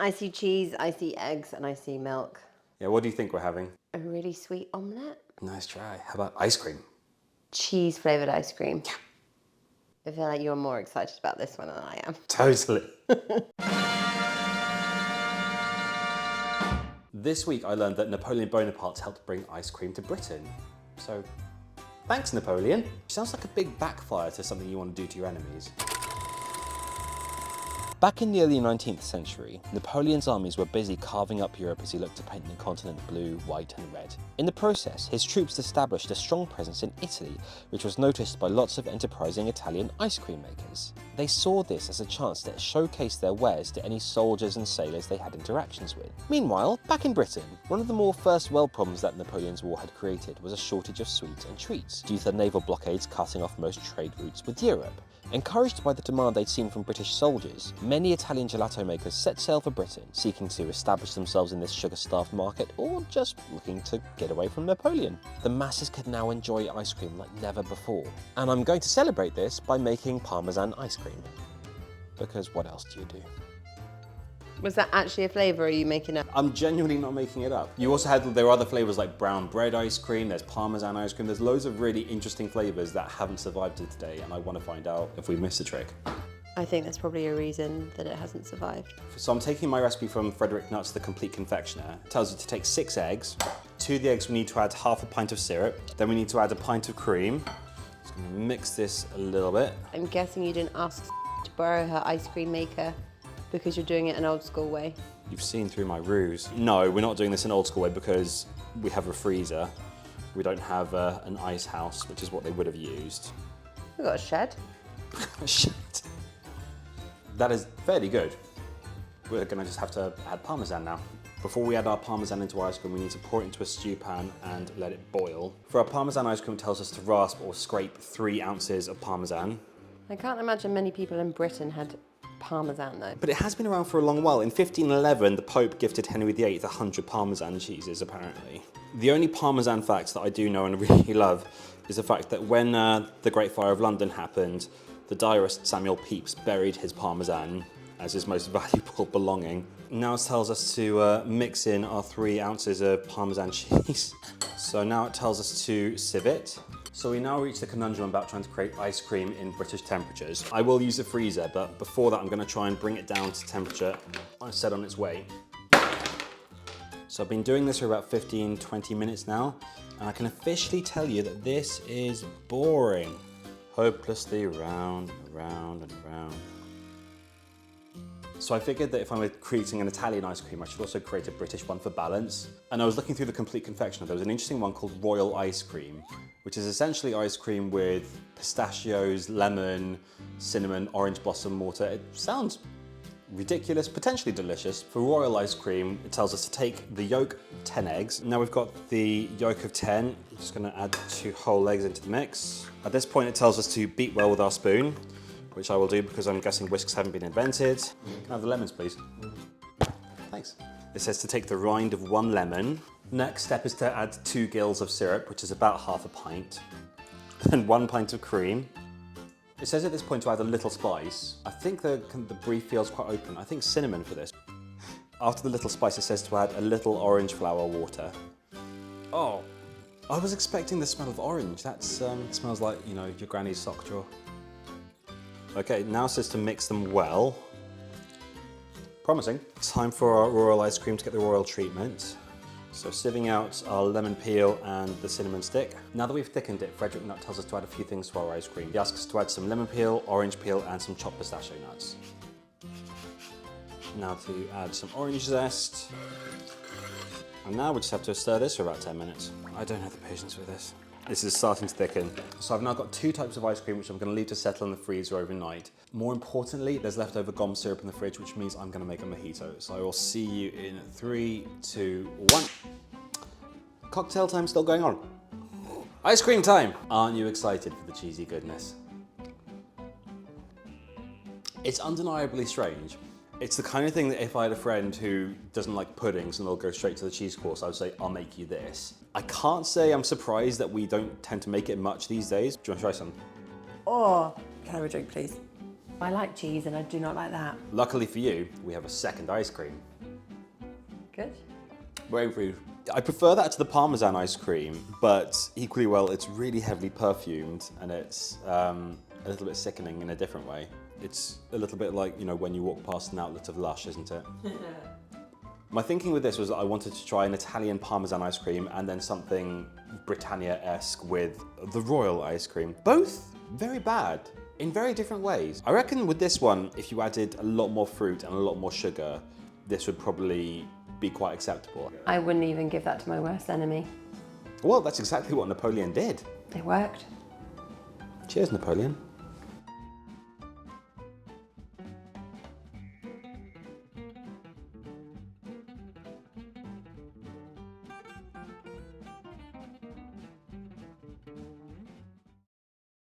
I see cheese, I see eggs, and I see milk. Yeah, what do you think we're having? A really sweet omelette. Nice try. How about ice cream? Cheese flavoured ice cream. I feel like you're more excited about this one than I am. Totally. This week I learned that Napoleon Bonaparte helped bring ice cream to Britain. So, thanks Napoleon. Sounds like a big backfire to something you want to do to your enemies. Back in the early 19th century, Napoleon's armies were busy carving up Europe as he looked to paint the continent blue, white and red. In the process, his troops established a strong presence in Italy, which was noticed by lots of enterprising Italian ice cream makers. They saw this as a chance to showcase their wares to any soldiers and sailors they had interactions with. Meanwhile, back in Britain, one of the more first world problems that Napoleon's war had created was a shortage of sweets and treats, due to the naval blockades cutting off most trade routes with Europe. Encouraged by the demand they'd seen from British soldiers, many Italian gelato makers set sail for Britain, seeking to establish themselves in this sugar-starved market or just looking to get away from Napoleon. The masses could now enjoy ice cream like never before. And I'm going to celebrate this by making Parmesan ice cream. Because what else do you do? Was that actually a flavour or are you making it up? I'm genuinely not making it up. You also there are other flavours like brown bread ice cream, there's Parmesan ice cream, there's loads of really interesting flavours that haven't survived to today, and I want to find out if we missed a trick. I think there's probably a reason that it hasn't survived. So I'm taking my recipe from Frederick Nutt's The Complete Confectioner. It tells you to take 6 eggs. To the eggs we need to add half a pint of syrup, then we need to add a pint of cream. Just going to mix this a little bit. I'm guessing you didn't ask to borrow her ice cream maker because you're doing it an old school way. You've seen through my ruse. No, we're not doing this an old school way because we have a freezer. We don't have an ice house, which is what they would have used. We've got a shed. Shit. That is fairly good. We're gonna just have to add Parmesan now. Before we add our Parmesan into our ice cream, we need to pour it into a stew pan and let it boil. For our Parmesan ice cream, it tells us to rasp or scrape 3 ounces of Parmesan. I can't imagine many people in Britain had Parmesan though. But it has been around for a long while. In 1511, the Pope gifted Henry VIII 100 Parmesan cheeses, apparently. The only Parmesan fact that I do know and really love is the fact that when the Great Fire of London happened, the diarist Samuel Pepys buried his Parmesan as his most valuable belonging. Now it tells us to mix in our 3 ounces of Parmesan cheese. So now it tells us to sieve it. So we now reach the conundrum about trying to create ice cream in British temperatures. I will use a freezer, but before that I'm going to try and bring it down to temperature set on its way. So I've been doing this for about 15-20 minutes now, and I can officially tell you that this is boring. Hopelessly round and round and round. So I figured that if I'm creating an Italian ice cream, I should also create a British one for balance. And I was looking through the Complete Confectioner. There was an interesting one called Royal Ice Cream, which is essentially ice cream with pistachios, lemon, cinnamon, orange blossom water. It sounds ridiculous, potentially delicious. For Royal Ice Cream, it tells us to take the yolk, 10 eggs. Now we've got the yolk of 10. I'm just gonna add 2 whole eggs into the mix. At this point, it tells us to beat well with our spoon, which I will do because I'm guessing whisks haven't been invented. Can I have the lemons, please? Thanks. It says to take the rind of 1 lemon. Next step is to add 2 gills of syrup, which is about half a pint. Then 1 pint of cream. It says at this point to add a little spice. I think the brief feels quite open. I think cinnamon for this. After the little spice, it says to add a little orange flower water. Oh, I was expecting the smell of orange. That smells like, you know, your granny's sock drawer. Okay, now it says to mix them well. Promising. Time for our royal ice cream to get the royal treatment. So sieving out our lemon peel and the cinnamon stick. Now that we've thickened it, Frederick Nutt tells us to add a few things to our ice cream. He asks us to add some lemon peel, orange peel and some chopped pistachio nuts. Now to add some orange zest. And now we just have to stir this for about 10 minutes. I don't have the patience for this. This is starting to thicken. So I've now got 2 types of ice cream which I'm going to leave to settle in the freezer overnight. More importantly, there's leftover gum syrup in the fridge, which means I'm going to make a mojito. So I will see you in 3, 2, 1. Cocktail time still going on. Ice cream time! Aren't you excited for the cheesy goodness? It's undeniably strange. It's the kind of thing that if I had a friend who doesn't like puddings and they'll go straight to the cheese course, I would say, I'll make you this. I can't say I'm surprised that we don't tend to make it much these days. Do you want to try some? Oh, can I have a drink, please? I like cheese and I do not like that. Luckily for you, we have a second ice cream. Good. Very rude. I prefer that to the Parmesan ice cream, but equally well, it's really heavily perfumed and it's a little bit sickening in a different way. It's a little bit like, you know, when you walk past an outlet of Lush, isn't it? My thinking with this was that I wanted to try an Italian Parmesan ice cream and then something Britannia-esque with the royal ice cream. Both very bad in very different ways. I reckon with this one, if you added a lot more fruit and a lot more sugar, this would probably be quite acceptable. I wouldn't even give that to my worst enemy. Well, that's exactly what Napoleon did. It worked. Cheers, Napoleon.